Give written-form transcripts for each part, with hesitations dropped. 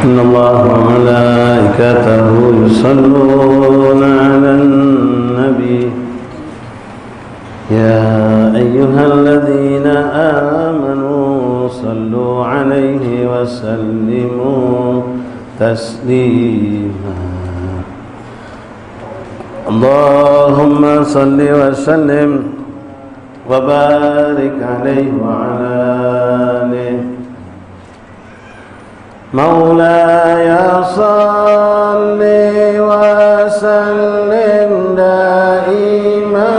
إن الله وملائكته يصلون على النبي يا أيها الذين آمنوا صلوا عليه وسلموا تسليما اللهم صل وسلم وبارك عليه وعلى آله مولاي صل وسلم دائما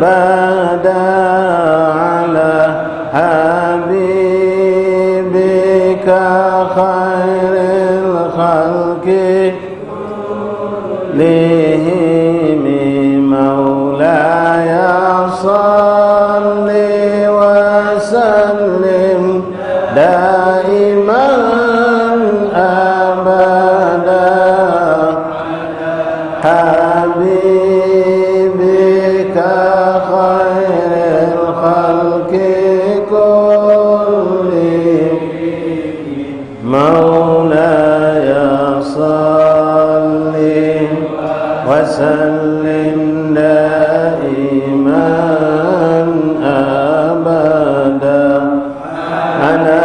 أبدا على حبيبك خير الخلق كلهم مولاي صل وسلم دائما أبدا حبيبك خير الخلق كلهم مولاي صل وسلم دائما أبدا على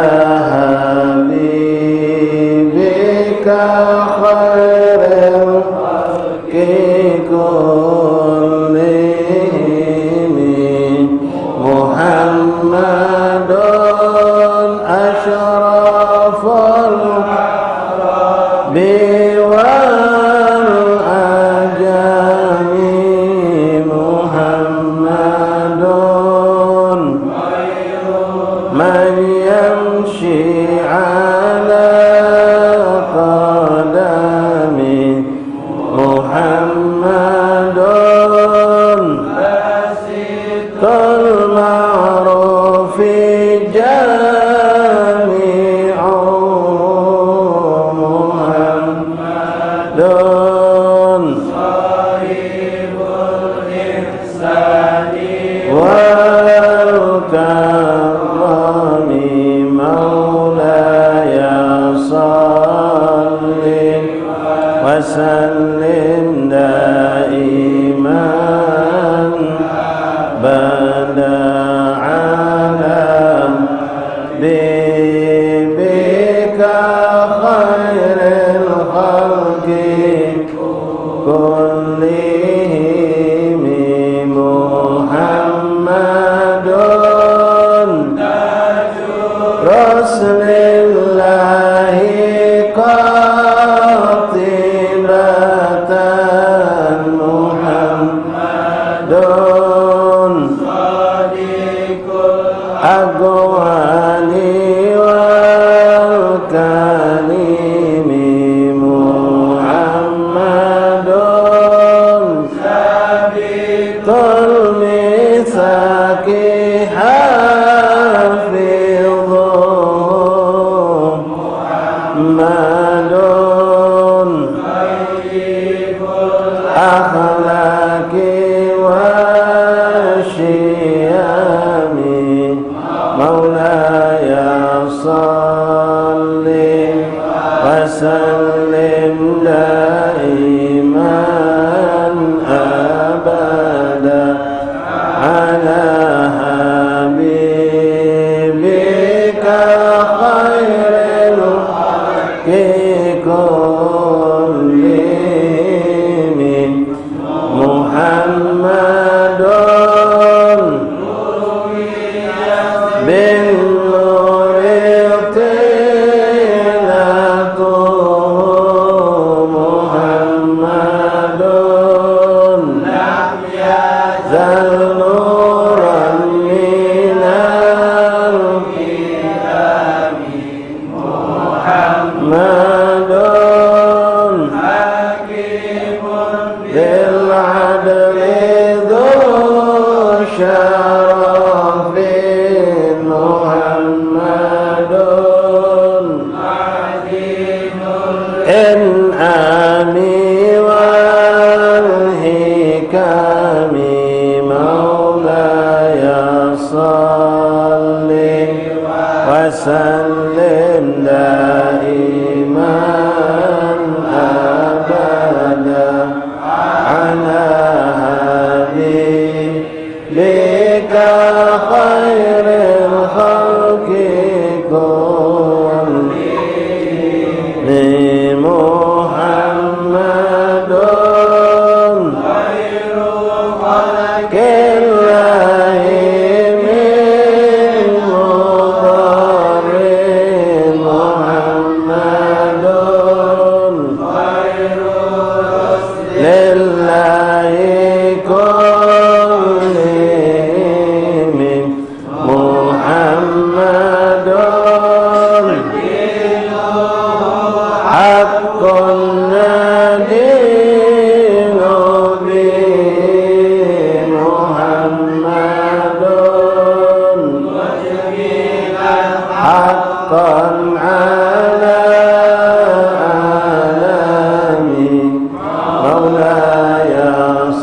حبيبك خير الخلق كلهم محمد أشرف العرب والأعجم محمد من يمشي على قدمه محمد باسط المعروف جامع محمد صاحب الإحسان والكرم مولاي صل وسلم دائما أبدا على حبيبك خير الخلق كلهم محمد رسول الله قاطبة محمد صادق الأقوال والكلم محمد ثابت الميثاق حافظ محمد طيب الأخلاق والشيم مولاي صل وسلم دائما أبدا على حبيبك خير الخلق كلهم محمد بالنور طيلته محمد لم يزل نورا من الكتاب محمد حكيم بالعدل ذو شرف محمد عظيم الإنعام والحكم مولاي صل وسلم lillahi kulli Muhammadun haqqun nadinu bi Muhammadun haqqan ala alami maulaya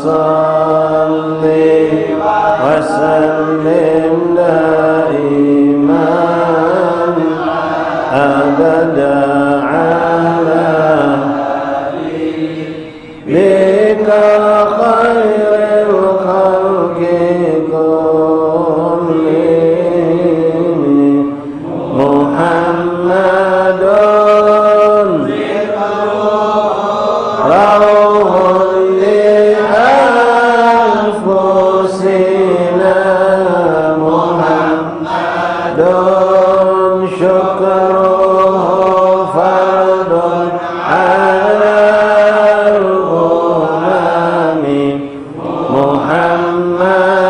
salli wa sallim daiman abada ala bika khairil khalqi kullihim Muhammadun rawhun li anfusina Muhammadun syukruhu fardun ala al-umami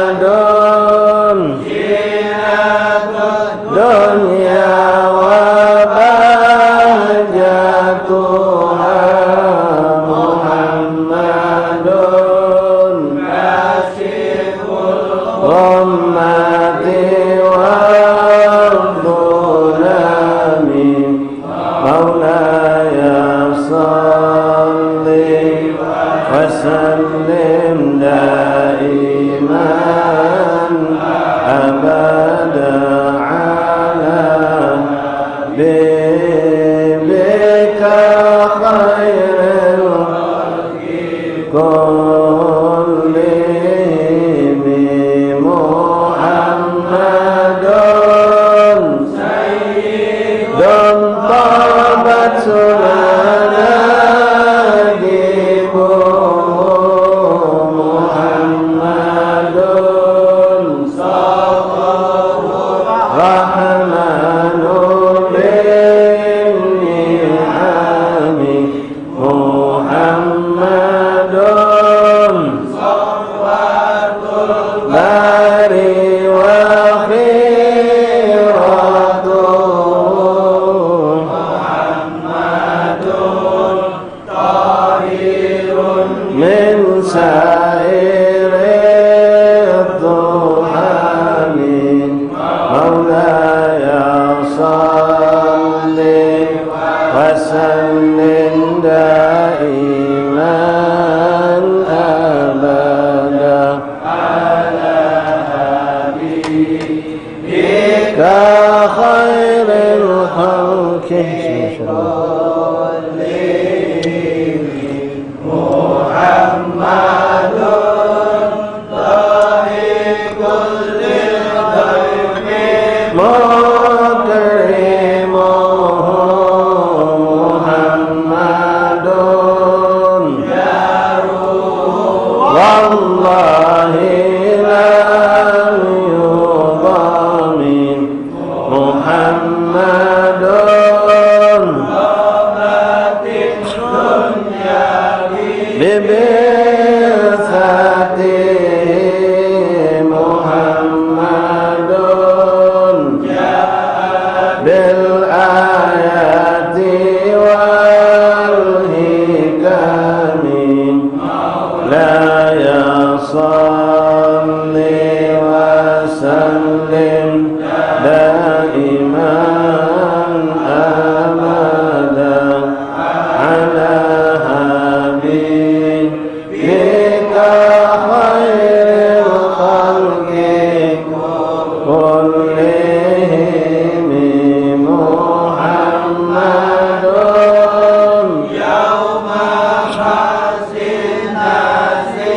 Muhammadun dunya wa bahjatuha Muhammadun ghammati wal dhulami maulaya salli wa sallim daiman abada ala bika khairil kullihim Muhammadun sayyidun tabat lana gibu Muhammadun rahmanu bil ni'ami Muhammadun bari wa khiratuh Muhammadun tahirun min sairit tuhami maulaya salli wa sallim daiman abada ala habibika khairil khalqi Muhammadun tahikul lil ghaibi mukrimuhu Muhammadun wallahi lam yudamin Muhammadun bibisatihi Muhammadun bil ayati wal hikami la ya salli wa sallim daiman abada ala habibika khairil khalqi kullihim Muhammadun yawma hasin nasi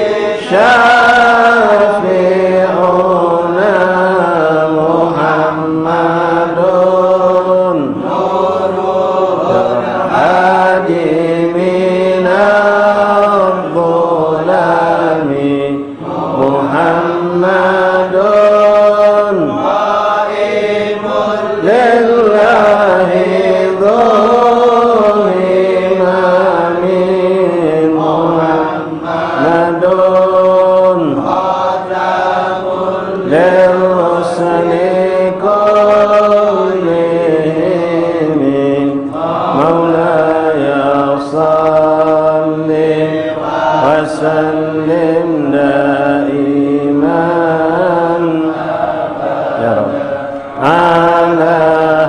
وسلم دائما يا رب على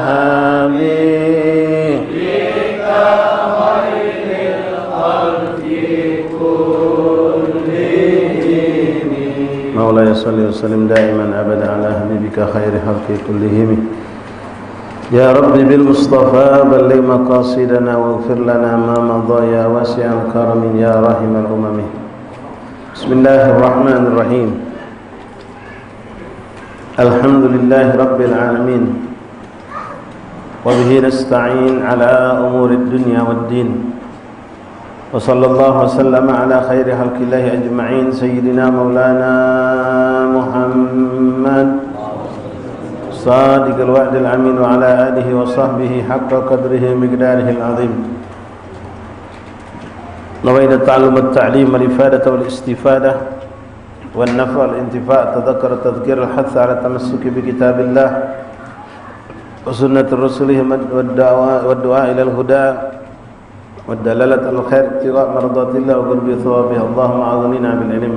حبيبك خير الخلق كلهم مولاي صل وسلم دائما أبدا على حبيبك خير الخلق كلهم يا رب بالمصطفى بلغ مقاصدنا واغفر لنا ما مضى يا واسع الكرم يا رحم الأمم بسم الله الرحمن الرحيم الحمد لله رب العالمين وبه نستعين على أمور الدنيا والدين وصلى الله وسلم على خير خلق الله أجمعين سيدنا مولانا محمد صادق الوعد الأمين وعلى آله وصحبه حق قدره ومقداره العظيم نوينا التعلم والتعليم والإفادة والاستفادة والنفع والانتفاع تذكر تذكير الحث على التمسك بكتاب الله وسنة رسوله والدعاء إلى الهدى والدلالة على الخير ابتغاء مرضات الله وقرب ثوابه اللهم أغننا بالعلم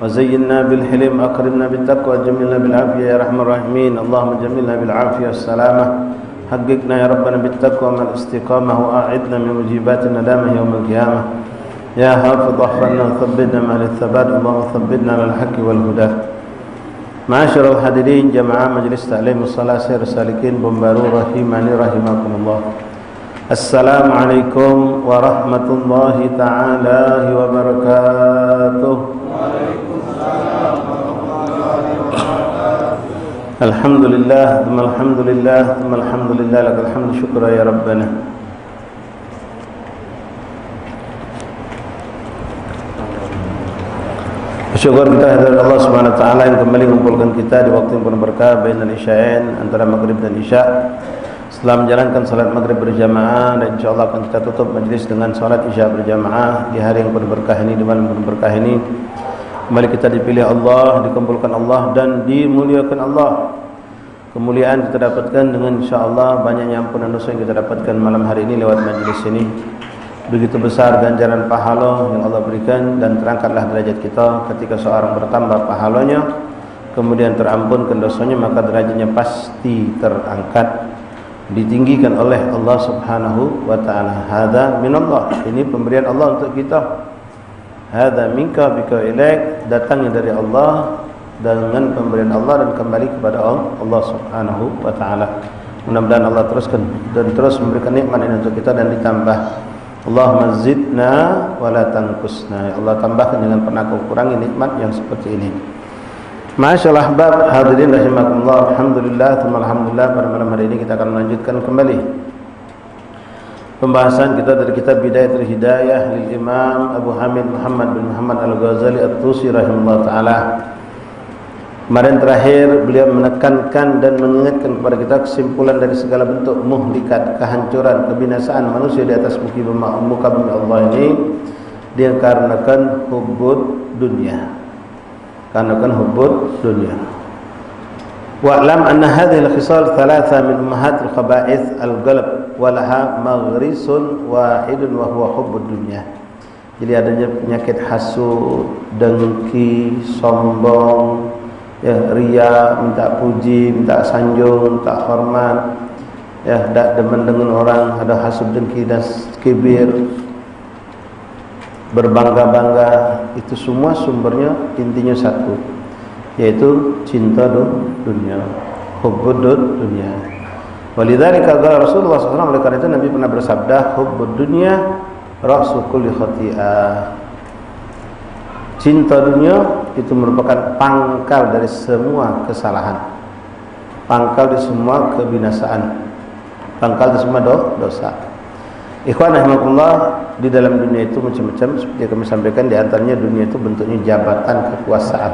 وزينا بالحلم أكرمنا بالتقوى جملنا بالعافية يا رحمن الراحمين اللهم جملنا بالعافية والسلامة حققنا يا ربنا بالتقوى مع الاستقامة وأعدنا من مجيبات الندامة يوم القيامة يا حافظ احفظنا وثبتنا مع الثبات اللهم ثبتنا على الحق والهدى معاشر الحاضرين جماعة مجلس تعليم الصلاة سير السالكين بمبارو رحماني رحمكم الله السلام عليكم ورحمة الله تعالى وبركاته الحمد لله ثم الحمد لله ثم الحمد لله لك الحمد شكرا يا ربنا syukur kita hadirat Allah Subhanahu wa taala yang kembali mengumpulkan kita di waktu yang penuh berkah bainal isya'ain antara maghrib dan isya. Setelah menjalankan salat maghrib berjamaah dan insyaallah akan kita tutup majlis dengan salat isya berjamaah di hari yang penuh berkah ini, di malam yang penuh berkah ini. Kembali kita dipilih Allah, dikumpulkan Allah dan dimuliakan Allah. Kemuliaan kita dapatkan dengan insyaallah banyaknya ampunan dosa yang kita dapatkan malam hari ini lewat majlis ini. Begitu besar ganjaran pahala yang Allah berikan dan terangkatlah derajat kita ketika seorang bertambah pahalanya kemudian terampunkan dosanya maka derajatnya pasti terangkat ditinggikan oleh Allah Subhanahu wa taala. Hadza minallah, ini pemberian Allah untuk kita. Hadza minka bika ilaik, datangnya dari Allah dengan pemberian Allah dan kembali kepada Allah Subhanahu wa taala. Mudah-mudahan Allah teruskan dan terus memberikan nikmat ini untuk kita dan ditambah. Allahumma zidna wa la tanqusna. Ya Allah tambahkan, jangan pernah kau kurangi nikmat yang seperti ini. Masyaallah ahbab hadirin rahimakumullah. Alhamdulillah thumma alhamdulillah, pada malam hari ini kita akan melanjutkan kembali pembahasan kita dari kitab Bidayatul Hidayah lil Imam Abu Hamid Muhammad bin Muhammad Al-Ghazali At-Tusi rahimahullah taala. Kemarin terakhir beliau menekankan dan mengingatkan kepada kita kesimpulan dari segala bentuk muhlikat, kehancuran, kebinasaan manusia di atas muka bumi Allah ini dikarenakan hubbud dunia. Karenakan hubbud dunia. Wa'lam anna hadhihi al-khisal thalatha min ummahatil khaba'ith al-qalb wa laha maghrisun wahidun wa huwa hubbud dunya. Jadi adanya penyakit hasud, dengki, sombong, ya, ria, minta puji, minta sanjung, minta hormat, ya, tak demen dengan orang, ada hasud, dengki dan kibir, berbangga-bangga. Itu semua sumbernya intinya satu, yaitu cinta dunia, hubbud dunia. Walidzalika qala Rasulullah SAW, oleh karena itu Nabi pernah bersabda, hubbud dunya ra'su kulli khati'ah. Cinta dunia itu merupakan pangkal dari semua kesalahan, pangkal dari semua kebinasaan, pangkal dari semua dosa. Ikhwan rahimakumullah, di dalam dunia itu macam-macam seperti yang kami sampaikan. Di antaranya dunia itu bentuknya jabatan, kekuasaan.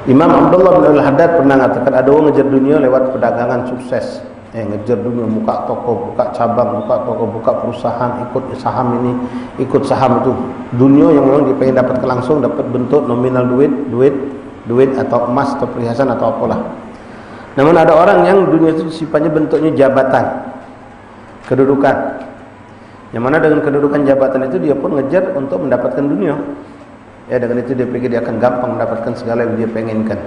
Imam Abdullah bin Al-Haddad pernah mengatakan ada orang ngejar dunia lewat perdagangan sukses. Ngejar dunia, buka toko, buka cabang, buka toko, buka perusahaan, ikut saham ini, ikut saham itu. Dunia yang memang dia pengen dapat langsung, dapat bentuk nominal duit atau emas atau perhiasan atau apalah. Namun ada orang yang dunia itu sifatnya bentuknya jabatan, kedudukan. Yang mana dengan kedudukan jabatan itu dia pun ngejar untuk mendapatkan dunia. Ya, dengan itu dia pikir dia akan gampang mendapatkan segala yang dia penginkan.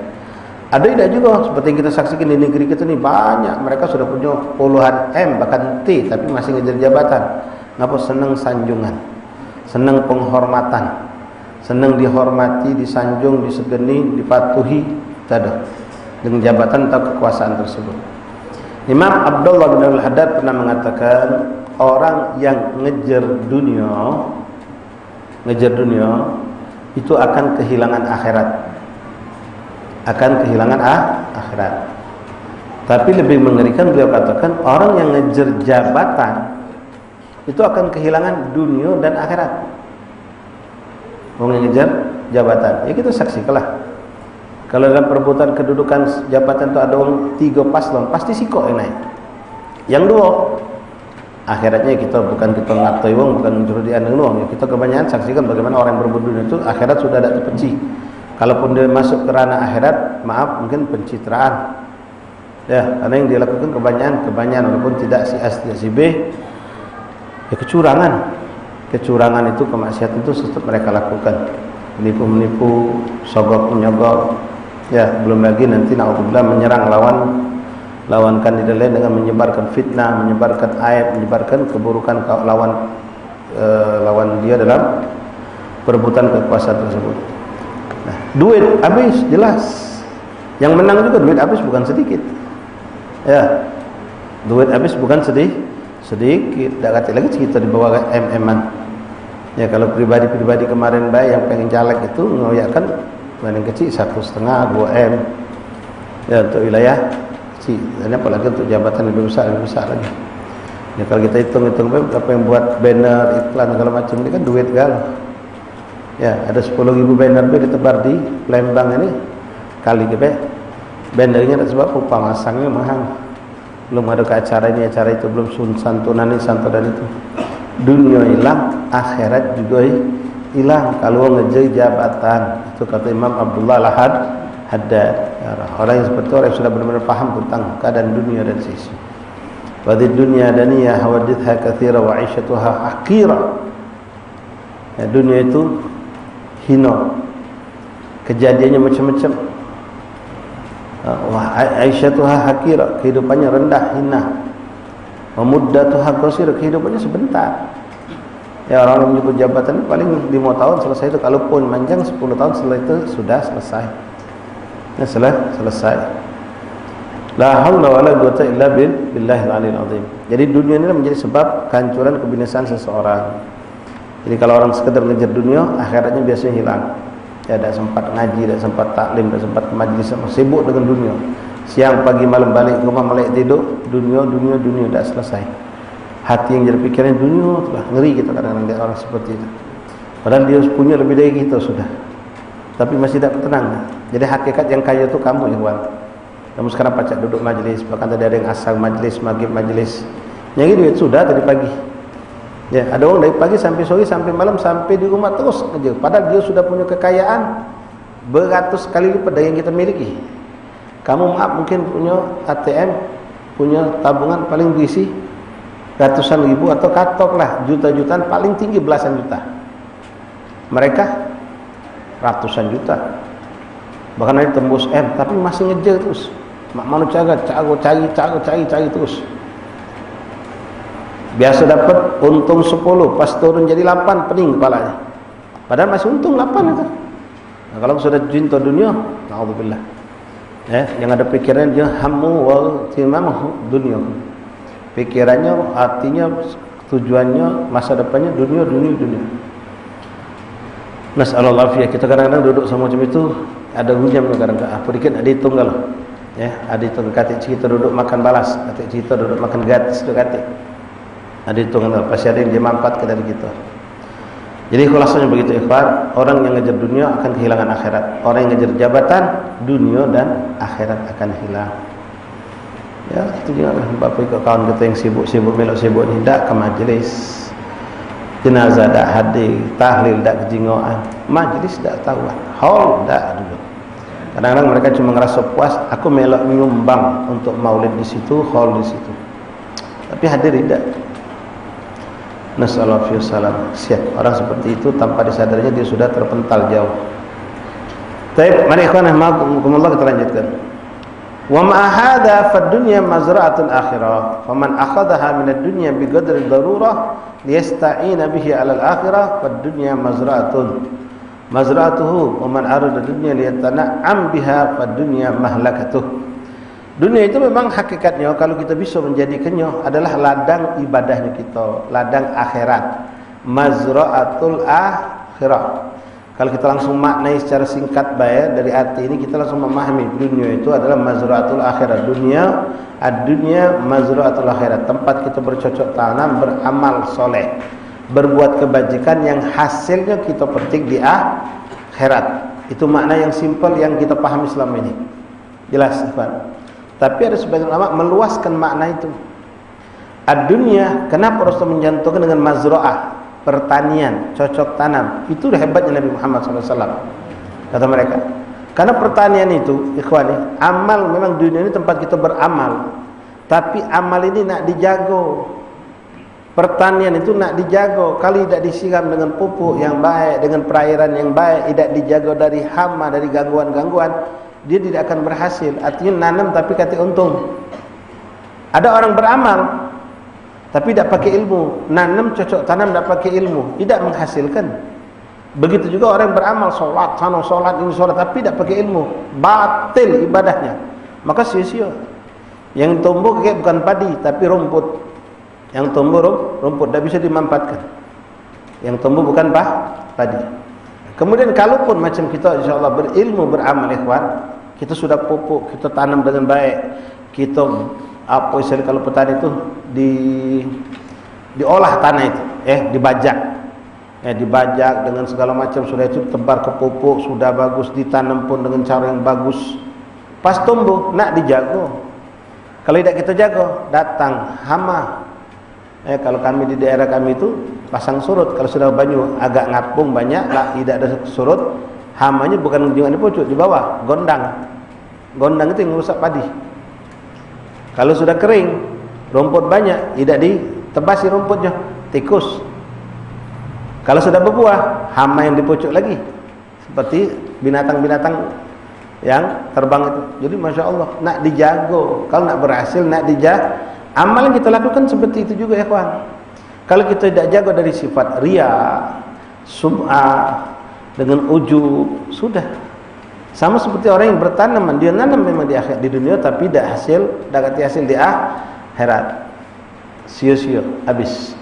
Ada tidak juga seperti yang kita saksikan di negeri kita ini, banyak mereka sudah punya puluhan M bahkan T tapi masih ngejar jabatan. Ngapa? Senang sanjungan, senang penghormatan, senang dihormati, disanjung, disegeni, dipatuhi, tidak dengan jabatan atau kekuasaan tersebut. Imam Abdullah bin Al-Haddad pernah mengatakan, orang yang ngejar dunia itu akan kehilangan akhirat. Akhirat. Tapi lebih mengerikan, beliau katakan, orang yang ngejar jabatan itu akan kehilangan dunia dan akhirat. Orang yang ngejar jabatan, ya kita saksikanlah. Kalau dalam perebutan kedudukan jabatan itu ada orang 3 paslon, pasti sikok yang naik. Yang 2, akhiratnya kita bukan kita ngatai wong, bukan mencuri di andeng wong. Kita kebanyakan saksikan bagaimana orang yang berebut dunia itu akhirat sudah ada terpecih. Kalaupun dia masuk ke ranah akhirat, maaf, mungkin pencitraan. Ya, karena yang dia lakukan kebanyakan walaupun tidak si A tidak si B, ya kecurangan. Kecurangan itu, kemaksiatan itu tetap mereka lakukan. Menipu, sogok menyogok. Ya, belum lagi nanti naudzubillah menyerang lawan kandidat lain dengan menyebarkan fitnah, menyebarkan aib, menyebarkan keburukan lawan dia dalam perebutan kekuasaan tersebut. Nah, duit habis jelas. Yang menang juga duit habis bukan sedikit. Ya. Duit habis bukan sedikit. Tak kata lagi kita dibawa MM-an. Ya, kalau pribadi kemarin baik yang pengen caleg itu ngoyakkan paling kecil 1,5 2 M. Ya, untuk wilayah kecil. Dan apalagi untuk jabatan lebih besar lagi. Ya, kalau kita hitung apa yang buat banner, iklan segala macam ini kan duit gal. Ya, ada 10.000 banner ditebar di Palembang ini. Kali ke bannernya tak sebab masangnya mahal. Belum ada ke acara ini, acara itu belum santunan itu. Dunia hilang, akhirat juga hilang kalau ngejar jabatan. Itu kata Imam Abdullah Al-Haddad. Orang yang seperti orang yang sudah benar-benar paham tentang keadaan dunia dan sisi. Wadid dunia daniyah hawaditha kathira wa aisyatuha haqira. Ya, dunia itu hina, kejadiannya macam-macam. Wa aisyatuha haqira, kehidupannya rendah, hina. Wa muddatuha qasira, kehidupannya sebentar. Ya, orang yang menyebut jabatan paling 5 tahun selesai itu, kalaupun panjang 10 tahun setelah itu sudah selesai. Ya, selesai. La haula wala quwwata illa billahil aliyil azim. Jadi dunia ini menjadi sebab kehancuran, kebinasaan seseorang. Jadi kalau orang sekedar ngejar dunia, akhiratnya biasanya hilang. Ya, tidak sempat ngaji, tidak sempat taklim, tidak sempat majlis, sibuk dengan dunia. Siang, pagi, malam balik ke rumah, balik tidur, dunia, tidak selesai. Hati yang jadi pikiran dunia, itulah ngeri kita kadang-kadang lihat orang seperti itu. Padahal dia punya lebih dari kita sudah, tapi masih tidak tenang. Jadi hakikat yang kaya itu kamu, ikhwan. Kamu sekarang pacak duduk majlis, bahkan tadi ada yang asal majlis, maghrib majlis. Yang ini duit sudah tadi pagi. Ya, ada orang dari pagi sampai sore, sampai malam, sampai di rumah terus kerja. Padahal dia sudah punya kekayaan beratus kali lipat dari yang kita miliki. Kamu maaf mungkin punya ATM, punya tabungan paling berisi ratusan ribu atau katoklah juta-jutaan, paling tinggi belasan juta. Mereka ratusan juta. Bahkan ada tembus M, tapi masih ngejar terus. Mau cari terus. Biasa dapat untung 10, pas turun jadi 8, pening kepalanya. Padahal masih untung 8 itu. Nah, kalau sudah cinta dunia, naudzubillah. Ya, yang ada pikirannya dia hammu wa timamu dunia. Pikirannya, hatinya, tujuannya, masa depannya dunia. Nasallallahu alaihi. Kita kadang-kadang duduk sama macam itu, ada hujam kadang-kadang. Apa dikit ada hitung kalau. Ya, ada hitung kata kita duduk makan balas, kata kita duduk makan gratis tu kata. Ada hitungan pasti ada yang dia manfaatkan dari kita. Jadi khulasanya begitu ikhwan, orang yang ngejar dunia akan kehilangan akhirat. Orang yang ngejar jabatan, dunia dan akhirat akan hilang. Ya, itu juga Bapak ikut kawan kita yang sibuk melok sibuk ni dak ke majlis. Jenazah dak hadir, tahlil dak kejingoan, majlis dak tahu. Hall dak dulu. Kadang-kadang mereka cuma ngerasa puas, aku melok nyumbang untuk maulid di situ, hall di situ. Tapi hadir tidak. Nasallahu alaihi wasallam. Siap orang seperti itu tanpa disadarinya dia sudah terpental jauh. Baik, mari ikhwan rahimakumullah kita lanjutkan. Wa ma hadza fad dunya mazra'atul akhirah. Faman akhadhaha min ad-dunya bi qadri darurah liyasta'ina bihi 'ala al-akhirah fad dunya mazra'atuhu wa man arada dunya liyatana'am biha fad dunya mahlakatuh. Dunia itu memang hakikatnya kalau kita bisa menjadikannya adalah ladang ibadahnya kita, ladang akhirat, mazra'atul akhirah. Kalau kita langsung maknai secara singkat baik dari arti ini, kita langsung memahami dunia itu adalah mazra'atul akhirat. Dunia mazra'atul akhirat, tempat kita bercocok tanam, beramal soleh, berbuat kebajikan yang hasilnya kita petik di akhirat. Itu makna yang simpel yang kita pahami selama ini. Jelas, Pak? Tapi ada sebagian ulama meluaskan makna itu. Ad-dunya, kenapa Rasul menjantumkan dengan mazra'ah, pertanian, cocok tanam? Itu hebatnya Nabi Muhammad SAW. Kata mereka, karena pertanian itu, ikhwani, amal memang dunia ini tempat kita beramal. Tapi amal ini nak dijago. Pertanian itu nak dijago. Kalau tidak disiram dengan pupuk yang baik, dengan perairan yang baik, tidak dijago dari hama, dari gangguan-gangguan, dia tidak akan berhasil. Artinya nanam tapi kata untung. Ada orang beramal tapi tidak pakai ilmu, nanam cocok tanam tidak pakai ilmu, tidak menghasilkan. Begitu juga orang beramal, solat sana solat ini solat, tapi tidak pakai ilmu, batil ibadahnya, maka sia-sia. Yang tumbuh kayak bukan padi tapi rumput. Yang tumbuh rumput, tidak bisa dimanfaatkan. Yang tumbuh bukan padi. Kemudian kalaupun macam kita insyaAllah berilmu, beramal ikhwan, kita sudah pupuk, kita tanam dengan baik, kita apa istilah kalau petani itu diolah tanah itu, dibajak dengan segala macam, sudah itu tebar ke pupuk, sudah bagus, ditanam pun dengan cara yang bagus, pas tumbuh nak dijago. Kalau tidak kita jago, datang hama. Kalau kami di daerah kami itu pasang surut, kalau sudah banyu agak ngapung banyak lah, tidak ada surut, hamanya bukan jungan di pucuk, di bawah gondang itu yang merusak padi. Kalau sudah kering, rumput banyak, tidak ditebasi rumputnya, tikus. Kalau sudah berbuah, hama yang di pucuk lagi, seperti binatang-binatang yang terbang itu. Jadi masya Allah, nak dijago. Kalau nak berhasil, nak dijago. Amal yang kita lakukan seperti itu juga ya kawan. Kalau kita tidak jaga dari sifat riya, sum'ah, dengan ujub, sudah. Sama seperti orang yang bertanaman, dia nanam memang di dunia tapi tidak hasil di akhirat. Sia-sia, habis.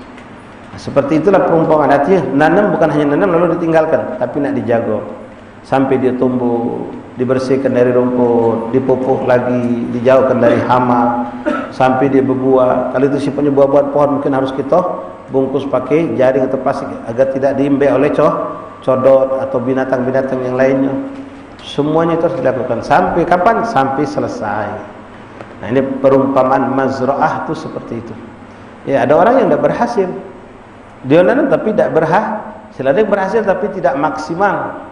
Seperti itulah perumpamaan artinya, nanam bukan hanya nanam lalu ditinggalkan, tapi nak dijaga sampai dia tumbuh, dibersihkan dari rumput, dipupuk lagi, dijauhkan dari hama, sampai dia berbuah. Kalau itu sifatnya buah-buahan pohon, mungkin harus kita bungkus pakai jaring atau plastik agar tidak diimbek oleh codot atau binatang-binatang yang lainnya. Semuanya itu harus dilakukan. Sampai kapan? Sampai selesai. Nah, ini perumpamaan mazra'ah itu seperti itu. Ya, ada orang yang tidak berhasil, dia nanam tapi tidak berhasil. Ada yang berhasil tapi tidak maksimal.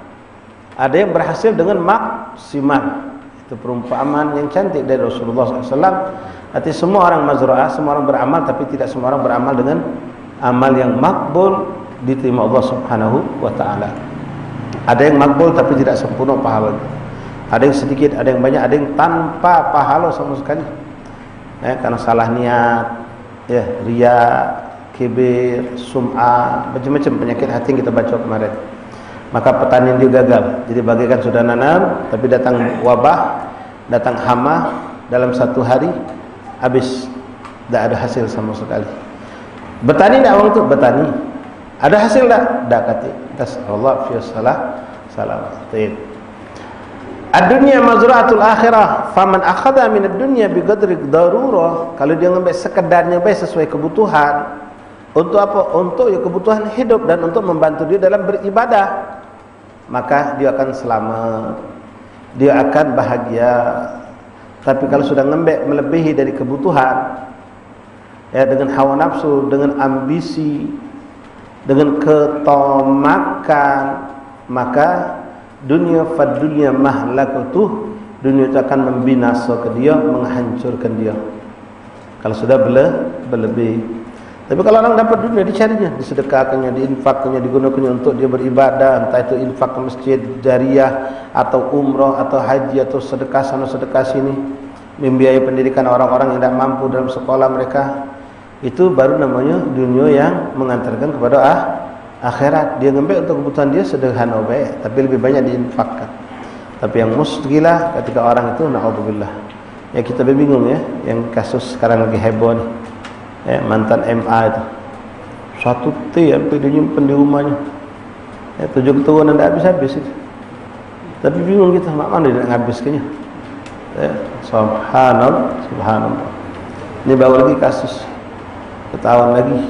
Ada yang berhasil dengan maksimal. Itu perumpamaan yang cantik dari Rasulullah SAW. Artinya semua orang mazra'ah, semua orang beramal, tapi tidak semua orang beramal dengan amal yang makbul, diterima Allah Subhanahu wa ta'ala. Ada yang makbul tapi tidak sempurna pahala. Ada yang sedikit, ada yang banyak, ada yang tanpa pahala sama sekali. Karena salah niat, riya, kibir, sum'ah, macam-macam penyakit hati yang kita baca kemarin. Maka pertanian dia gagal. Jadi bagaikan sudah nanam, tapi datang wabah, datang hama, dalam satu hari habis, tidak ada hasil sama sekali. Bertani tidak orang itu? Bertani. Ada hasil tak? Tak kata. Nasallallahu alaihi wasallam. Ad-dunya mazra'atul akhirah, faman akhadha min ad-dunya bi qadri darurah. Kalau dia ngambil sekedarnya baik sesuai kebutuhan. Untuk apa? Untuk kebutuhan hidup dan untuk membantu dia dalam beribadah, maka dia akan selamat, dia akan bahagia. Tapi kalau sudah ngambil melebihi dari kebutuhan, dengan hawa nafsu, dengan ambisi, dengan ketomakan, maka dunia fad dunia mahlakatuh, dunia itu akan membinasakan dia, menghancurkan dia. Kalau sudah berlebih. Tapi kalau orang dapat dunia, dicarinya, disedekahkannya, diinfakkannya, digunakannya untuk dia beribadah, entah itu infak ke masjid, jariah, atau umroh, atau haji, atau sedekah sana sedekah sini, membiayai pendidikan orang-orang yang tidak mampu dalam sekolah mereka. Itu baru namanya dunia yang mengantarkan kepada akhirat. Dia ngambil untuk kebutuhan dia sederhana baik, tapi lebih banyak diinfakkan. Tapi yang muskilah ketika orang itu, na'udzubillah, ya kita bingung ya, yang kasus sekarang lagi heboh nih, ya, mantan MA itu 1 T sampai dia nyimpen di rumahnya, ya, 7 keturunan tidak habis-habis itu. Tapi bingung kita, mak mana dia nak habiskannya, ya, subhanallah, subhanallah. Ini baru lagi kasus, ketahuan lagi,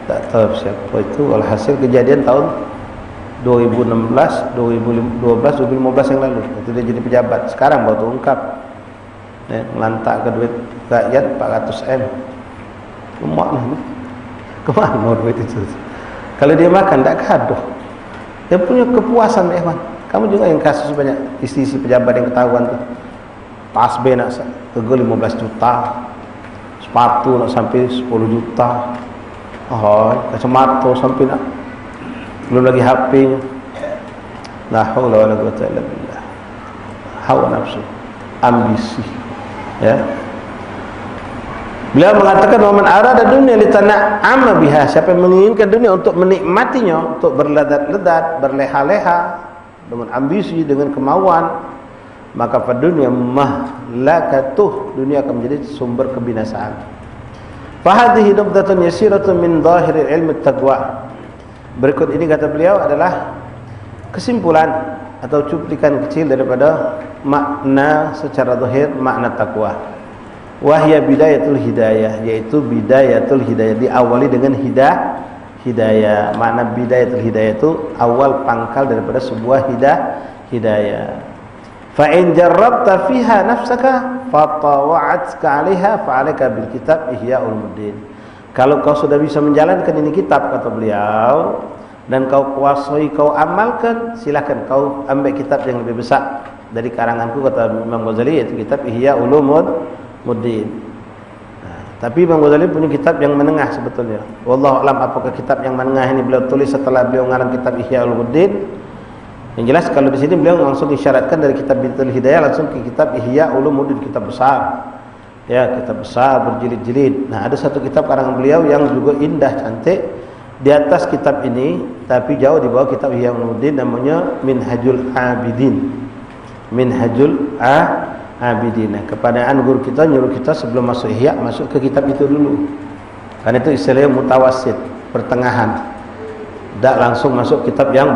tak tahu siapa itu. Alhasil kejadian tahun 2016, 2012, 2015 yang lalu, itu dia jadi pejabat. Sekarang baru terungkap, ya, ngelantak ke duit rakyat 400 M. Kemana duit itu? Kalau dia makan tak kado. Dia punya kepuasan, Ikhwan. Kamu juga yang kasus banyak isi-isi pejabat yang ketahuan tuh. Tasbih nak tegol 15 juta, sepatu nak sampai 10 juta, kacamata sampai nak, belum lagi HP-nya. La haula wala quwwata illa billah. Hawa nafsu, ambisi, ya. Beliau mengatakan, "Wa man arada dunya litana'ama biha." Siapa yang menginginkan dunia untuk menikmatinya, untuk berledat-ledat, berleha-leha dengan ambisi, dengan kemauan, maka pada dunia mahlakatuh, dunia akan menjadi sumber kebinasaan. Fa hadhihi nubdatun yasiratun min dhahiril ilmi at-taqwa. Berikut ini kata beliau adalah kesimpulan atau cuplikan kecil daripada makna secara zahir makna takwa. Wahya bidayatul hidayah, yaitu bidayatul hidayah, diawali dengan hidayah. Makna bidayatul hidayah itu awal pangkal daripada sebuah hidayah. Fa in jarrabta fiha nafsaka fatawa'atka 'alaiha fa 'alaika bil kitab Ihya Ulumuddin. Kalau kau sudah bisa menjalankan ini kitab, kata beliau, dan kau kuasai, kau amalkan, silakan kau ambil kitab yang lebih besar dari karanganku, kata Imam Ghazali, yaitu kitab Ihya Ulumuddin. Tapi Imam Ghazali punya kitab yang menengah sebetulnya. Wallahu a'lam apakah kitab yang menengah ini beliau tulis setelah beliau ngarang kitab Ihya Ulumuddin. Yang jelas kalau di sini beliau langsung isyaratkan dari kitab Bidayatul Hidayah langsung ke kitab Ihya Ulumuddin, kitab besar. Ya, kitab besar berjilid-jilid. Nah, ada satu kitab karangan beliau yang juga indah, cantik, di atas kitab ini tapi jauh di bawah kitab Ihya Ulumuddin, namanya Minhajul Abidin. Minhajul Abidin. Kepadaan guru kita nyuruh kita sebelum masuk Ihya, masuk ke kitab itu dulu. Karena itu istilahnya mutawassit, pertengahan. Tak langsung masuk kitab yang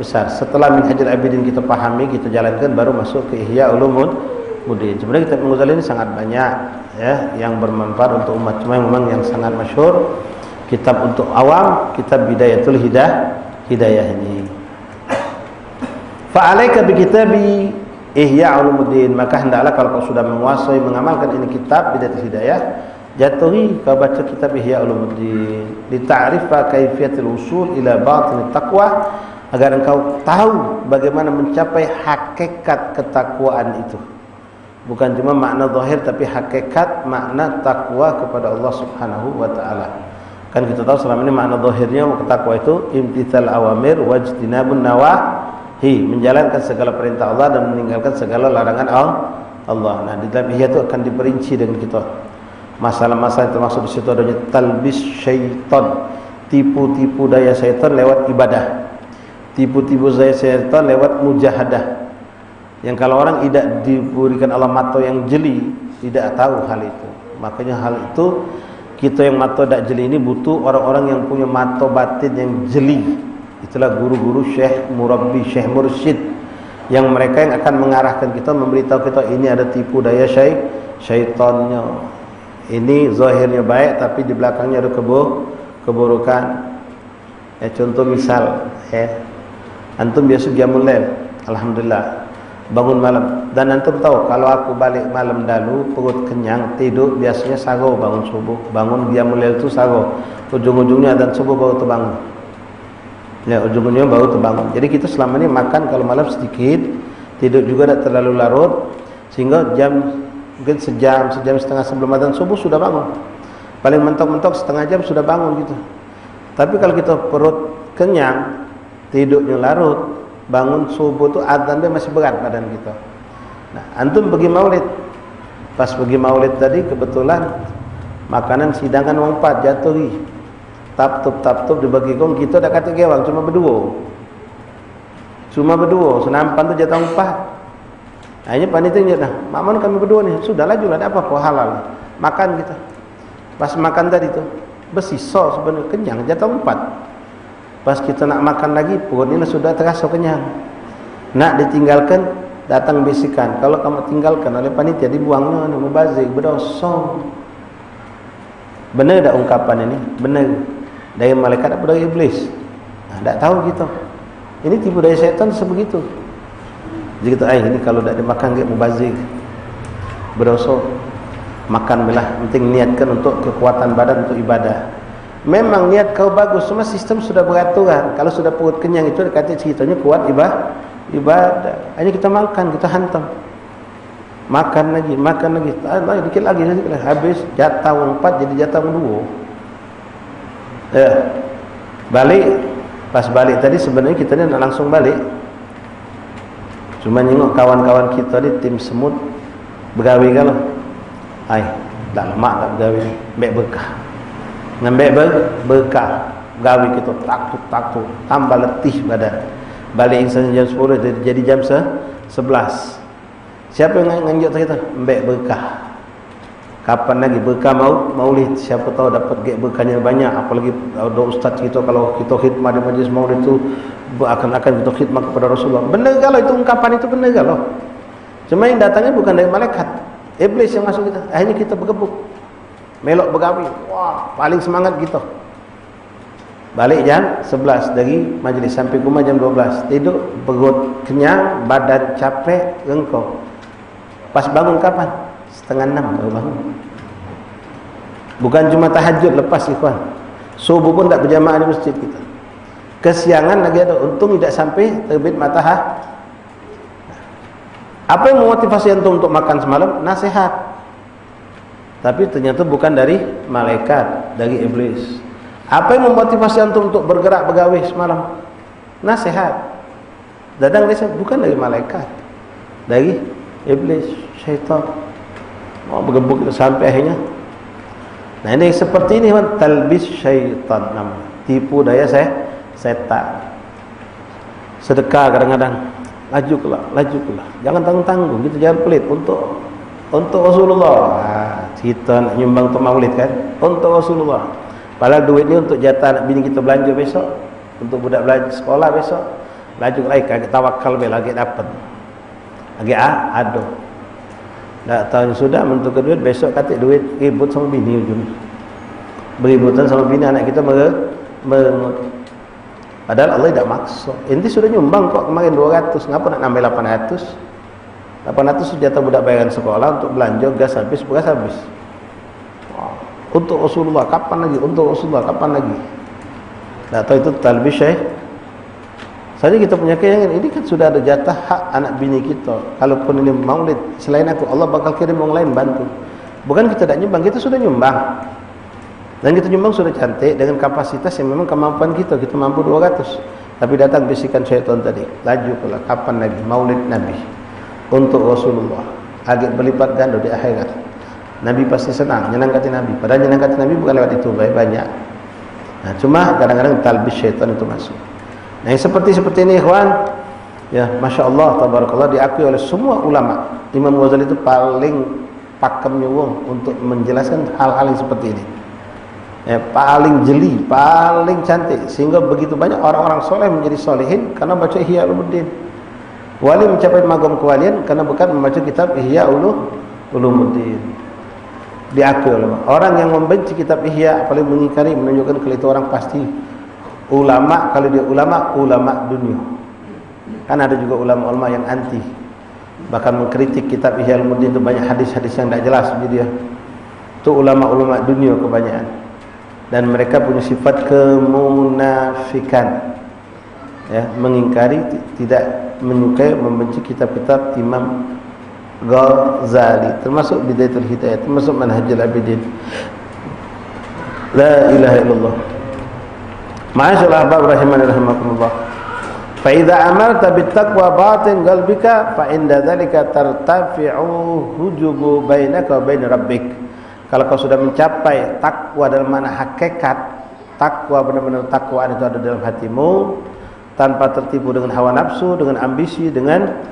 besar. Setelah Minhajul Abidin kita pahami, kita jalankan, baru masuk ke Ihya Ulumuddin. Sebenarnya kitab Imam Ghazali ini sangat banyak, ya, yang bermanfaat untuk umat. Cuma memang yang sangat masyhur, kitab untuk awam, kitab Bidayatul Hidayah ini. Fa 'alaika bi kitabi Ihya Ulumuddin, maka hendaklah kalau kau sudah menguasai mengamalkan ini kitab Bidayatul Hidayah, jatuhi kau baca kitab Ihya Ulumuddin, lita'rifa kaifiyatul usul ila batinit taqwa, agar engkau tahu bagaimana mencapai hakikat ketakwaan itu. Bukan cuma makna zahir, tapi hakikat makna takwa kepada Allah Subhanahu wa taala. Kan kita tahu selama ini makna zahirnya takwa itu imtithal awamir wajtinabun nawahi, menjalankan segala perintah Allah dan meninggalkan segala larangan Allah. Nah, di dalam Ihya itu akan diperinci dengan kita masalah-masalah termasuk di situ adanya talbis syaitan, tipu-tipu daya syaitan lewat ibadah, tipu-tipu daya syaitan lewat mujahadah. Yang kalau orang tidak diberikan Allah mata yang jeli, tidak tahu hal itu. Makanya hal itu kita yang mata tak jeli ini butuh orang-orang yang punya mata batin yang jeli. Itulah guru-guru syekh, murabbi, syekh mursyid, yang mereka yang akan mengarahkan kita, memberitahu kita ini ada tipu daya syaitannya. Ini zahirnya baik tapi di belakangnya ada keburukan. Contoh misal, antum biasa qiyamul lail, alhamdulillah, bangun malam, dan antum tahu kalau aku balik malam dahulu perut kenyang, tidur biasanya sago bangun subuh, bangun qiyamul lail itu sago, ujung-ujungnya adzan subuh baru terbangun. Ya, ujung-ujungnya baru terbangun. Jadi kita selama ini makan kalau malam sedikit, tidur juga tidak terlalu larut, sehingga mungkin sejam setengah sebelum adzan subuh sudah bangun. Paling mentok-mentok setengah jam sudah bangun gitu. Tapi kalau kita perut kenyang, tidurnya larut, bangun subuh tu adzan dia masih berat badan kita. Nah, antum pergi maulid. Pas pergi maulid tadi kebetulan makanan sidangan wong 4 jatuh hi. Tap-tup dibagi kong, kita dah kata gewang cuma berdua. Senampan tu jatuh 4. Akhirnya panitia dah, "Makman kami berdua ni, sudah lajulah, ada apa-apa halal." Makan kita. Pas makan tadi tu bersisa sebenarnya kenyang, jatuh 4. Pas kita nak makan lagi, perut ni sudah terasa kenyang. Nak ditinggalkan, datang bisikan, "Kalau kamu tinggalkan oleh panitia, dibuangnya ni mubazir, berdosa." Benar tak ungkapan ini? Benar. Dari malaikat atau dari iblis? Tak tahu kita. Ini tipu daya syaitan sebegitu. Jadi kita, ini kalau tak dimakan dia mubazir, berdosa. Makan belah, penting niatkan untuk kekuatan badan untuk ibadah. Memang niat kau bagus, semua sistem sudah beraturan. Kalau sudah perut kenyang itu kata ceritanya kuat ibadah. Hanya kita makan, kita hantam. Makan lagi, dikit lagi, habis jatah 4 jadi jatah 2. Balik. Pas balik tadi sebenarnya kita ni nak langsung balik. Cuma tengok kawan-kawan kita ni tim semut bergawe kalau. Dah lama tak bergawe, mbek berkah. Ngambek berkah. Bergawe kita takut, tambah letih badan. Balik insan jam 10 jadi jam 11. Siapa yang nganjuk kita? Mbek berkah. Kapan lagi berkah maulid? Siapa tahu dapat berkahnya banyak. Apalagi ada ustaz kita, kalau kita khidmah di majlis maulid itu akan kita khidmah kepada Rasulullah. Benar kalau itu ungkapan itu benar kalau. Cuma yang datangnya bukan dari malaikat, iblis yang masuk kita. Akhirnya kita bergebuk, melok bergawi. Wah, paling semangat kita. Balik jam 11 dari majlis sampai rumah jam 12. Tidur perut kenyang, badan capek, rengkau. Pas bangun kapan? 5:30 baru bangun. Bukan cuma tahajud lepas ikhwan, subuh pun tak berjamaah di masjid kita. Kesiangan lagi ada, untung tidak sampai terbit matahari. Apa yang memotivasi antum untuk makan semalam? Nasihat. Tapi ternyata bukan dari malaikat, dari iblis. Apa yang memotivasi antum untuk bergerak bergawe semalam? Nasihat. Dadang desa bukan dari malaikat, dari iblis, syaitan. Mau bergebuk sampai akhirnya. Nah, ini seperti ini kan, talbis syaitan namanya. Tipu daya setan. Sedekah kadang-kadang, lajulah. Jangan tanggung-tanggung, kita jangan pelit untuk Rasulullah. Kita nak nyumbang untuk maulid kan, untuk Rasulullah. Padahal duit ni untuk jatah anak bini kita belanja besok, untuk budak belajar sekolah besok. Laju lagi kagak tawakal lagi dapat. Lagi aduh. Tak tahu sudah menentuk duit, besok kata duit ribut sama bini ujung. Beributan sama bini anak kita padahal Allah tidak maksud. Inti sudah nyumbang kok kemarin 200, ngapa nak nambah 800? 800 jatah budak bayaran sekolah untuk belanja, gas habis, beras habis. Untuk Rasulullah kapan lagi? Untuk Rasulullah kapan lagi? Tak tahu itu talbis saja kita punya keyakinan ini kan sudah ada jatah hak anak bini kita. Kalaupun ini maulid selain aku, Allah bakal kirim orang lain bantu. Bukan kita tak nyumbang, kita sudah nyumbang. Dan kita nyumbang sudah cantik dengan kapasitas yang memang kemampuan kita. Kita mampu 200. Tapi datang bisikan syaitan tadi, laju pula kapan lagi maulid Nabi untuk Rasulullah. Agak berlipat ganda di akhirat. Nabi pasti senang, nyenangkan Nabi. Padahal nyenangkan Nabi bukan lewat itu banyak. Nah, cuma kadang-kadang talbis syaitan itu masuk. Nah, yang seperti ini ikhwan, ya Masya Allah, tabarakallah, diakui oleh semua ulama. Imam Ghazali itu paling pakemnya wong untuk menjelaskan hal-hal yang seperti ini. Ya, paling jeli, paling cantik, sehingga begitu banyak orang-orang soleh menjadi solehin karena baca Ihya Ulumuddin. Wali mencapai magam kewalian karena bukan membaca kitab Ihya Ulumuddin. Diakui oleh orang yang membenci kitab Ihya, apalagi mengingkari, menunjukkan kalau itu orang pasti ulama. Kalau dia ulama dunia. Kan ada juga ulama-ulama yang anti, bahkan mengkritik kitab Ihya Ulumuddin itu banyak hadis-hadis yang tidak jelas. Jadi dia itu ulama-ulama dunia kebanyakan, dan mereka punya sifat kemunafikan, ya, mengingkari, tidak menyukai, membenci kitab-kitab Imam Ghazali, termasuk Bidayatul Hidayah, termasuk Manhajul Abidin. La ilaha illallah. Ma'asyiral ahbab rahimani rahimakumullah. Fa idza amarta bit taqwa batin qalbika fa inda dzalika tartafi'u hujubu bainaka wa bain rabbik. Kalau kau sudah mencapai takwa dalam makna hakikat, takwa benar-benar takwaan itu ada dalam hatimu tanpa tertipu dengan hawa nafsu, dengan ambisi, dengan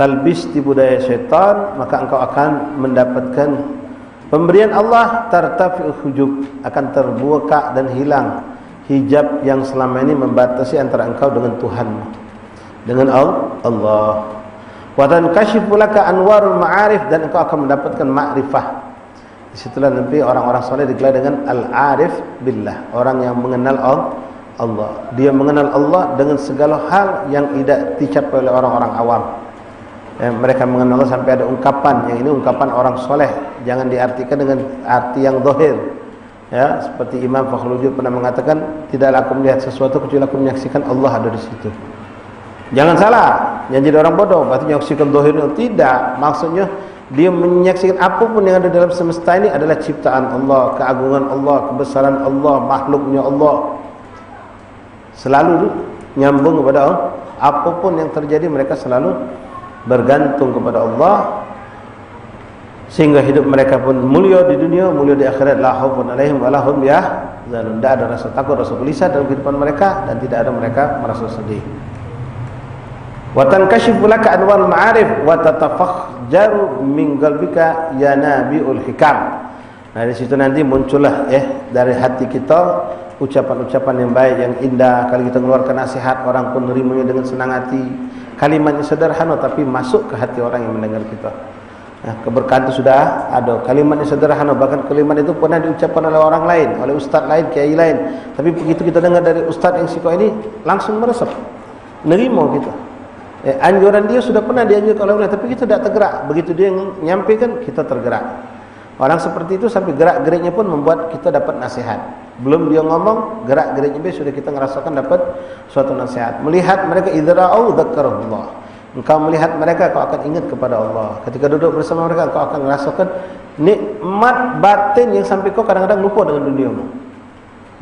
talbis tipu daya syaitan, maka engkau akan mendapatkan pemberian Allah. Tartafi'u hujub, akan terbuka dan hilang hijab yang selama ini membatasi antara engkau dengan Tuhan, dengan Allah. Wa tankashifu laka anwarul ma'arif, dan engkau akan mendapatkan ma'rifah. Disitulah nanti orang-orang soleh digelar dengan al-arif billah, orang yang mengenal Allah. Dia mengenal Allah dengan segala hal yang tidak dicapai oleh orang-orang awam. Mereka mengenal Allah sampai ada ungkapan, yang ini ungkapan orang soleh, jangan diartikan dengan arti yang zahir. Ya, seperti Imam Fakhrul Wujud pernah mengatakan, tidaklah aku melihat sesuatu kecuali aku menyaksikan Allah ada di situ. Jangan salah, yang jadi orang bodoh berarti menyaksikan zahirnya. Tidak, maksudnya dia menyaksikan apapun yang ada dalam semesta ini adalah ciptaan Allah, keagungan Allah, kebesaran Allah, makhluknya Allah. Selalu nyambung kepada Allah. Apapun yang terjadi mereka selalu bergantung kepada Allah, sehingga hidup mereka pun mulia di dunia, mulia di akhirat. La khaufun alaihim wa la hum yahzanun. Tidak ada rasa takut, rasa gelisah dalam kehidupan mereka, dan tidak ada mereka merasa sedih. Wa tankashifu laka anwarul ma'arif wa tatafakhjaru min qalbika ya nabiul hikam. Nah, di situ nanti muncullah dari hati kita ucapan-ucapan yang baik, yang indah. Kalau kita mengeluarkan nasihat, orang pun menerimanya dengan senang hati. Kalimatnya sederhana tapi masuk ke hati orang yang mendengar kita. Nah, keberkahan itu sudah ada. Kalimatnya sederhana, bahkan kalimat itu pernah diucapkan oleh orang lain, oleh ustaz lain, kiai lain. Tapi begitu kita dengar dari ustaz yang siko ini, langsung meresap, nerima kita. Anjuran dia sudah pernah dianjurkan oleh Allah, tapi kita tidak tergerak. Begitu dia menyampaikan, kita tergerak. Orang seperti itu sampai gerak-geriknya pun membuat kita dapat nasihat. Belum dia ngomong, gerak-geriknya sudah kita ngerasakan dapat suatu nasihat. Melihat mereka idra'u dzakarullah. Engkau melihat mereka, kau akan ingat kepada Allah. Ketika duduk bersama mereka, kau akan merasakan nikmat batin yang sampai kau kadang-kadang lupa dengan duniamu.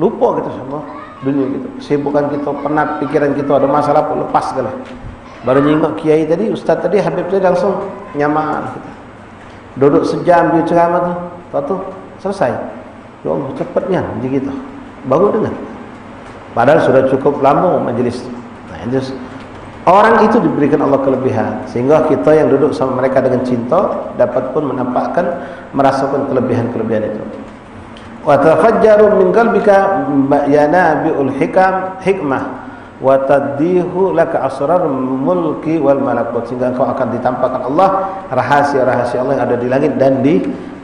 Lupa kita sama dunia kita. Sibukan kita, penat pikiran kita, ada masalah pun lepas segala. Baru nyingok kiai tadi, ustaz tadi, habib tadi, langsung nyaman kita. Duduk sejam dia ceramah tu, tahu selesai. Ya Allah, cepatnya macam gitu. Baru dengar. Padahal sudah cukup lama majlis. Nah, just orang itu diberikan Allah kelebihan, sehingga kita yang duduk sama mereka dengan cinta dapat pun menampakkan, merasakan kelebihan-kelebihan itu. Wa tafajjaru min qalbika ya nabiul hikmah wa taddihu laka asrar mulki wal malakut, sehingga engkau akan ditampakkan Allah rahasia-rahasia Allah yang ada di langit dan di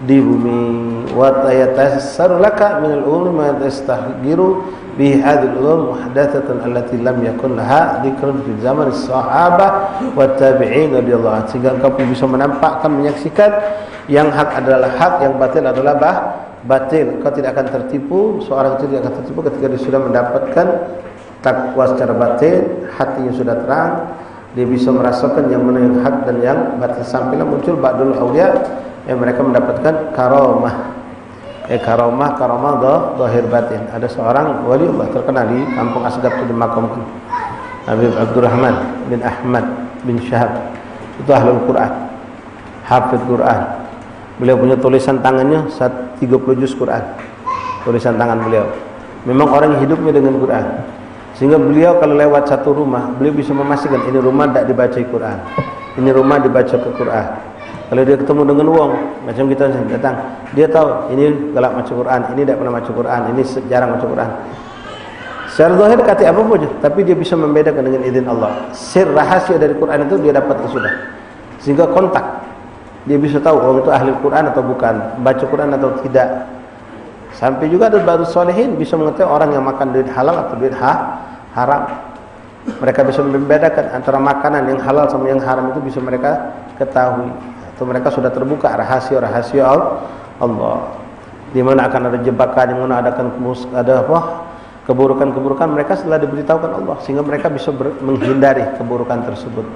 bumi. Wa tayatassaru laka min al-ulum ma tastahgiru bi hadhihi al-ulum muhdatsatan allati lam yakun laha dzikrun fi zaman as-sahabah wa tabi'in radhiyallahu anhu, sehingga engkau bisa menampakkan, menyaksikan yang hak adalah hak, yang batil adalah batil. Engkau tidak akan tertipu, seorang itu tidak akan tertipu ketika dia sudah mendapatkan takwa secara batin, hatinya sudah terang, dia bisa merasakan yang mana yang hak dan yang batil. Sampailah muncul ba'dul awliya yang mereka mendapatkan karamah. Karamah zahir batin. Ada seorang wali Allah terkenal di kampung Asgab itu dimakamkan, Habib Abdurrahman bin Ahmad bin Syahab. Itu ahlul Quran, hafidh Quran. Beliau punya tulisan tangannya 30 juz Quran. Tulisan tangan beliau. Memang orang hidupnya dengan Quran. Sehingga beliau kalau lewat satu rumah, beliau bisa memastikan ini rumah tidak dibaca Quran, ini rumah dibaca ke Quran. Kalau dia ketemu dengan wong, macam kita datang, dia tahu ini galak baca Quran, ini tidak pernah baca Quran, ini jarang baca Quran. Secara zahir kata apa saja, tapi dia bisa membedakan dengan izin Allah. Sir rahasia dari Quran itu dia dapat sudah. Sehingga kontak, dia bisa tahu orang itu ahli Quran atau bukan, baca Quran atau tidak. Sampai juga ada baru solehin bisa mengetahui orang yang makan duit halal atau duit haram. Mereka bisa membedakan antara makanan yang halal sama yang haram, itu bisa mereka ketahui. Atau mereka sudah terbuka rahasia-rahasia Allah. Di mana akan ada jebakan, yang mana ada keburukan-keburukan, mereka setelah diberitahukan Allah, sehingga mereka bisa menghindari keburukan tersebut.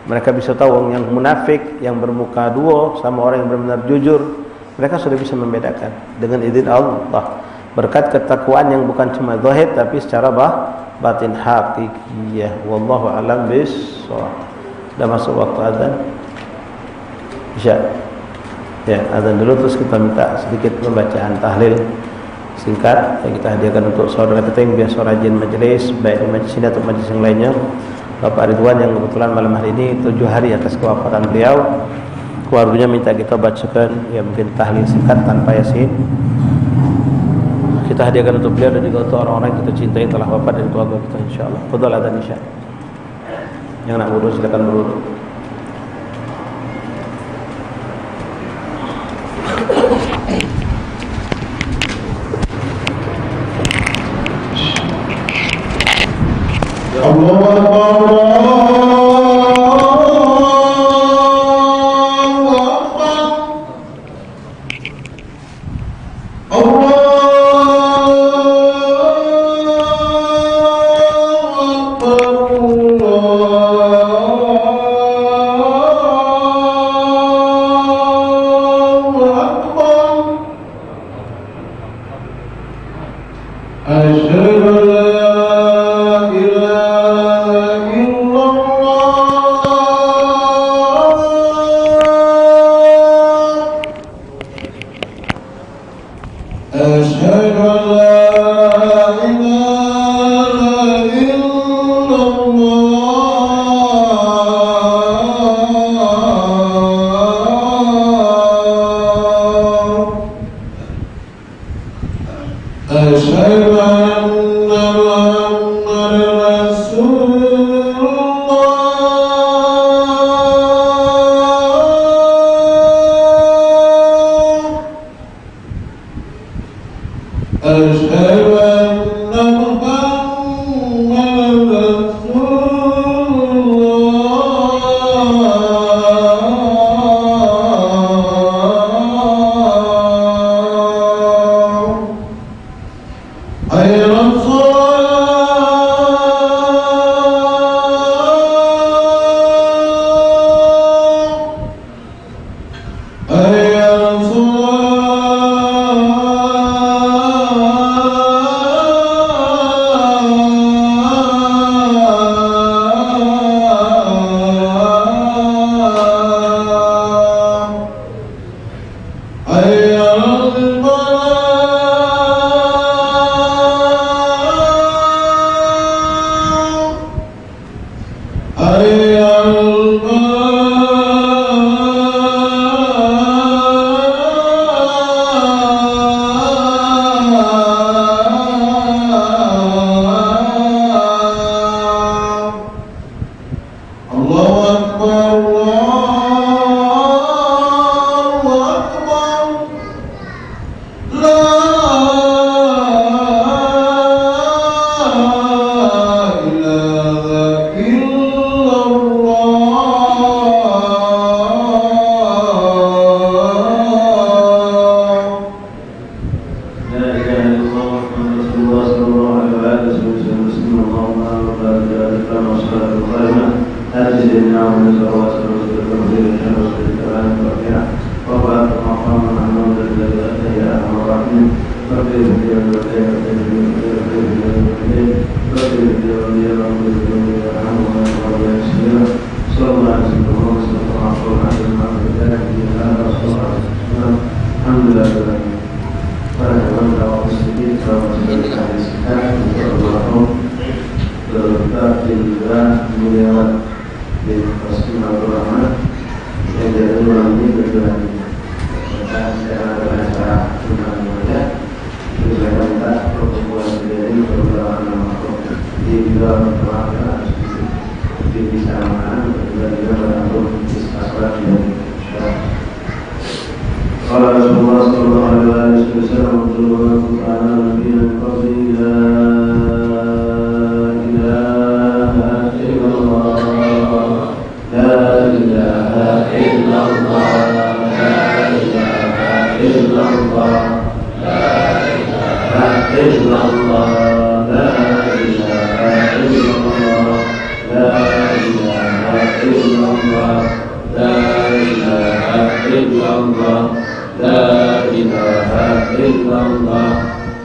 Mereka bisa tahu orang yang munafik, yang bermuka dua, sama orang yang benar-benar jujur. Mereka sudah bisa membedakan dengan izin Allah. berkat ketakwaan yang bukan cuma zahir tapi secara batin hakikiyah. Wallahu a'lam bissawab. Sudah masuk waktu azan Isya. Ya, azan dulu terus kita minta sedikit pembacaan tahlil singkat yang kita hadiahkan untuk saudara kita yang biasa rajin majelis, baik di majelis ini atau majelis yang lainnya. Bapak Ridwan yang kebetulan malam hari ini 7 hari atas kewafatan beliau, keluarganya minta kita bacakan ya mungkin tahlil singkat tanpa yasin. Kita hadiahkan untuk beliau dan juga untuk orang-orang yang kita cintai yang telah wafat dari keluarga kita, insyaallah. Fadhal adzan isya. Yang nak urus silakan berurut.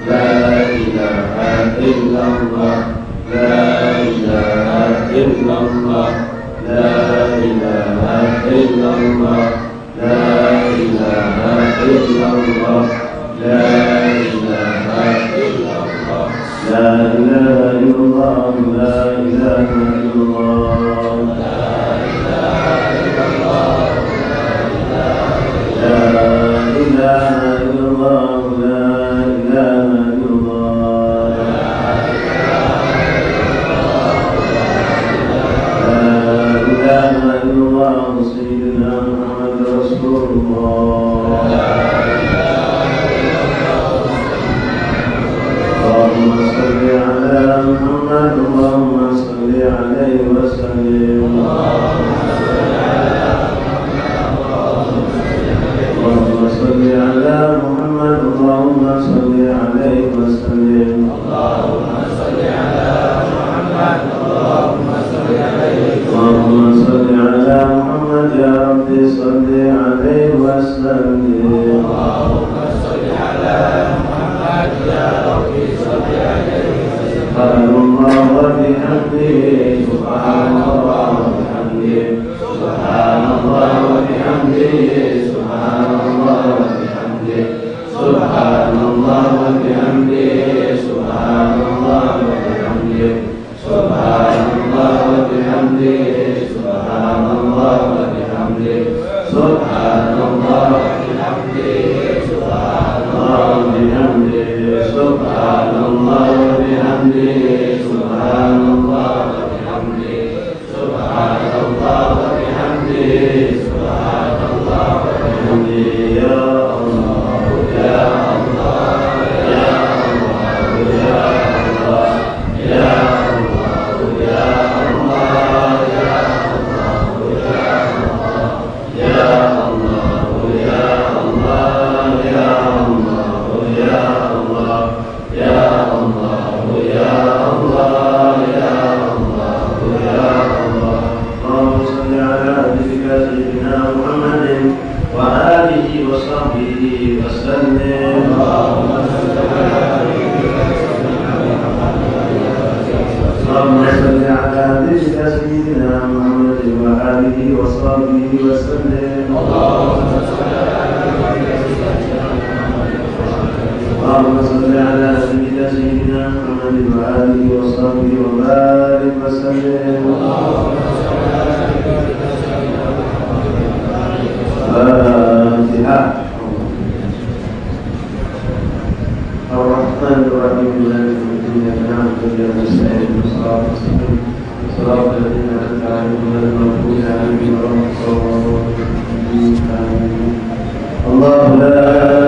لا إله إلا الله لا إله إلا الله لا إله إلا الله لا إله إلا الله لا إله إلا الله لا إله إلا الله لا إله إلا الله لا إله إلا الله لا إله إلا الله لا إله إلا الله لا إله إلا الله سيدنا محمد رسول الله اللهم صل على محمد اللهم صل عليه وسلم اللهم صل على محمد اللهم صل عليه وسلم اللهم صل على محمد اللهم صل عليه اللهم صل على محمد يا رب صل عليه وسلم اللهم صل على محمد يا رب صل عليه وسلم سبحان الله وبحمده سبحان الله وبحمده سبحان الله وبحمده سبحان الله وبحمده سبحان الله وبحمده سبحان الله وبحمده سبحان الله وبحمده سبحان الله وبحمده سبحان الله وبحمده سبحان الله وبحمده سبحان الله وبحمده سبحان الله وبحمده سبحان الله وبحمده سبحان الله وبحمده يا الله يا الله يا الله يا الله يا الله يا الله يا الله يا الله يا الله يا الله يا الله يا الله يا الله يا الله اللهم صل على نبيك سيدنا محمد وآله وصحبه وسلم اللهم صل على اللهم صل على نبيك سيدنا محمد وآله وصحبه وسلم اللهم صل على نبيك سيدنا محمد وآله وصحبه وبارك وسلم فاتحة الرحمن الرحيم مالك الدنيا نعبد وإياك نستعين صراط المستقيم صراط الذين أنعمت عليهم غير المغضوب عليهم ولا الضالين الله لا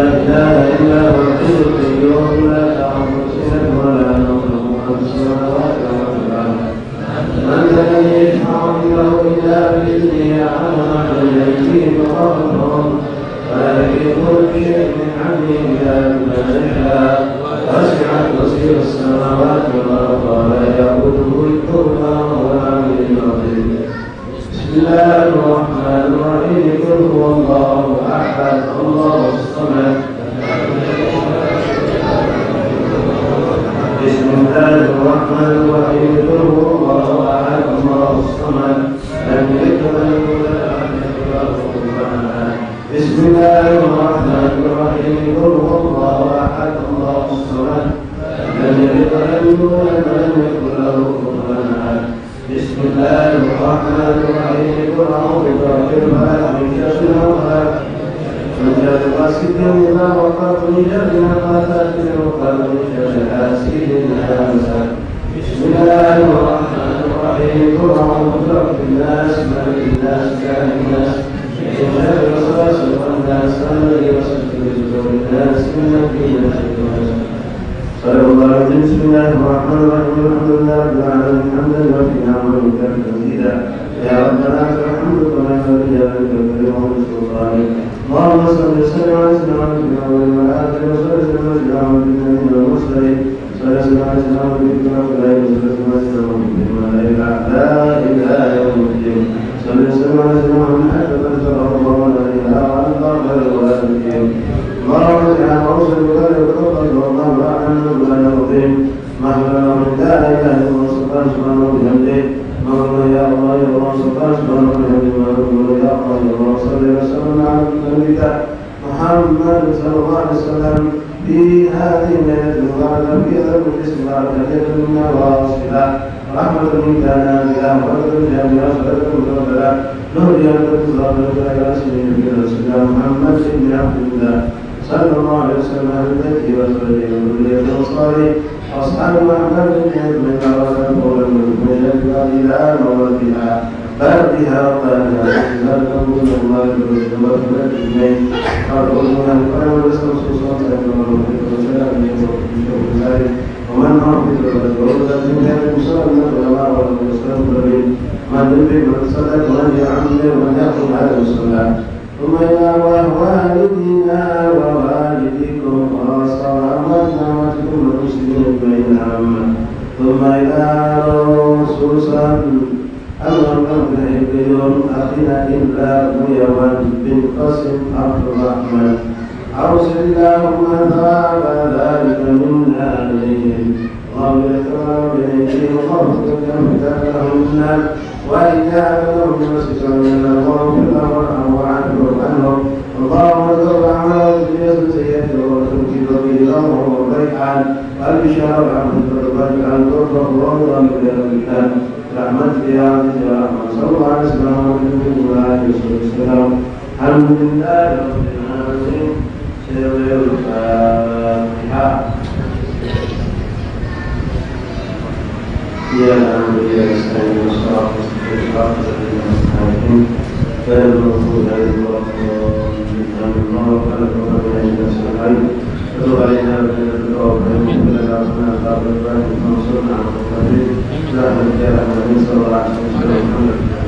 إله إلا هو الحي القيوم لا تأخذه سنة ولا نوم له السماوات والأرض من لا يشفع عنده إلا بإذنه يعلم ما بين أيديهم وخلفهم ولا يحيطون بشيء من علمه إلا بما شاء وسع كرسيه السماوات والأرض ولا يئوده حفظهما وهو العلي العظيم بسم الله الرحمن الرحيم قل هو الله أحد الله الصمد بسم الله الرحمن الرحيم قل هو الله أحد الله الصمد لم يلد ولم يولد ولم يكن له كفوا أحد بسم الله الرحمن الرحيم قل هو الله أحد الله الصمد لم يلد ولم يولد ولم يكن له كفوا أحد بسم الله الرحمن الرحيم قل أعوذ برب الفلق من شر ما خلق من شر غاسق إذا وقب من شر النفاثات في العقد من شر حاسد إذا حسد بسم الله الرحمن الرحيم قل أعوذ برب الناس ملك الناس إله الناس من شر الوسواس الخناس الذي يوسوس في صدور الناس من الجنة صلى الله عليه وسلم. بسم الله الرحمن الرحيم الحمد لله رب العالمين حمدا وفينا ومنكر مزيدا يا ربنا لك الحمد كما ينبغي لجلالك الكريم وسلطانك اللهم صل وسلم على سيدنا محمد في الاول والاخر وصل وسلم على سيدنا محمد في النبي والمرسلين صل وسلم على سيدنا محمد في الأولين وصل وسلم على سيدنا محمد في الملائكة الاعلى الى يوم الدين صل وسلم على سيدنا محمد حتى تنزل الله عليها وعلى الله خير الوالدين اللهم اجعل اوصل بذلك وتوكل والله اعلم بحمده اللهم يا الله يا الله سبحانك سبحانك لما نقول يا الله يا الله صل وسلم على نبيك محمد صلى الله عليه وسلم في هذه الليلة المباركة في هذا المجلس المبارك ليلة منا واصلة رحمة منك نازلة ورحمة جامعة صلاة متوكلة نور يا رب يا سيدنا محمد بن عبد الله صلى الله عليه وسلم على بيته وزوجه وذريته وصحبه واصحاب محمد بن عبد الله وقول المجد الى مولدها بلدها وطنها ذلك كل الله بالجمال والاثنين قالوا ان القرآن والرسول صلى الله عليه وسلم ومن حفظ الرسول الدنيا المسلم والعلماء والمسلمين من يدرك من صدق ومن يعمل ومن يأخذ على الصلاة ثم إلى والدينا ووالديكم وصلواتنا وأمتكم المسلمين بينهم ثم إلى خصوصا المرحوم الحبيب أخينا إلا ميوان بن قاسم عبد الرحمن أوصل اللهم ثواب ذلك منا عليهم وبالإكرام بأيديهم وخفضك أمثالهم النار وإجابتهم بمسجد من الله وارحمه عنهم اللهم ذر أعمالهم بجزء سيئته وتنكيل به الأمر والريحان والبشار والحمد لله عن ترفع الله بالله رحمتك يا عزيز يا رحمن صلى الله عليه وسلم وعلى آله وسلم الحمد لله رب العالمين سر الفاتحة يا نعم يا نستعين والصلاة والسلام على المستقيم غير المغضوب عليهم ولا الضالين الله خلق وخلق الناس الحي فتب علينا بالله وبرحمته ولا تعصنا عذاب الباب وانصرنا على الكافرين لا ملجأ لنا من صلى الله عليه وسلم